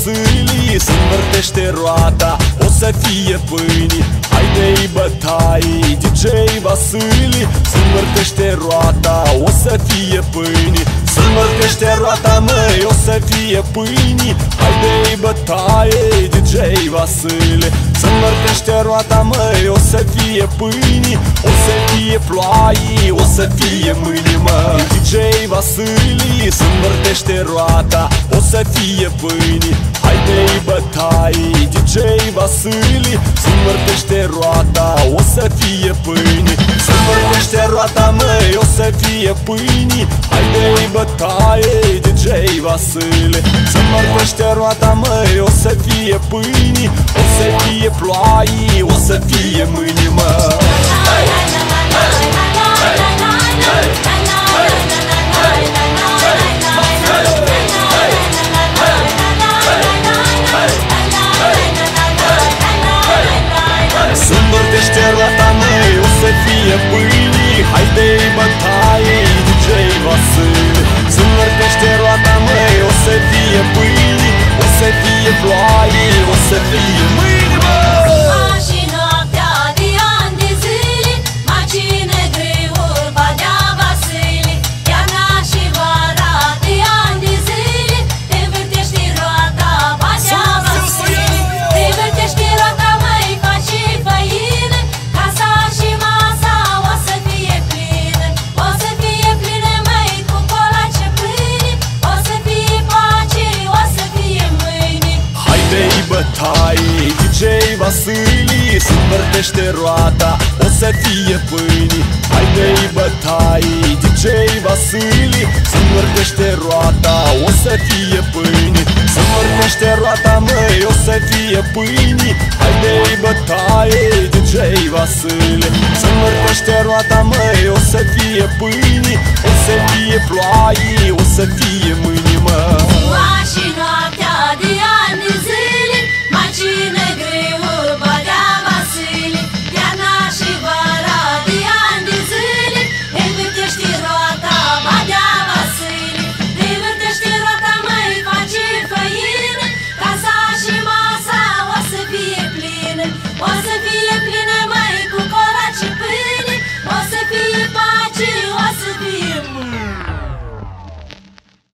Vasili, se învârtește roata, o să fie pâini. Haide-i bătaie, DJ Vasili, se învârtește roata, o să fie pâini. Se învârtește roata, măi, o să fie pâini. Haide-i bătaie, DJ Vasile, se învârtește roata, măi, o să fie pâini. O să fie ploaie, o să fie mâini, măi. DJ Vasili, se învârtește roata, o să fie pâini. Haide-i bătaie, DJ Vasili, se învârtește roata, o să fie pâini. Se învârtește roata, măi, o să fie pâini. Haide-i bătaie, DJ Vasile, se învârtește roata, măi, o să fie pâini. O să fie ploaie, o să fie mâini, măi. Se învârtește roata, măi, o să fie pâini. Haide-i bătaie, DJ Vasile, se învârtește roata, măi, o să fie pâini. O să fie ploaie, o să fie mâini, măi. Bătaie, DJ Vasili, se învârtește roata, o să fie pâini. Haide-i bătaie, DJ Vasili, se învârtește roata, o să fie pâini. Se învârtește roata, măi, o să fie pâini. Haide-i bătaie, DJ Vasile, se învârtește roata, măi, o să fie pâini. O să fie ploaie, o să fie mâini, măi. Ziua și noaptea de ani de zile, mai cine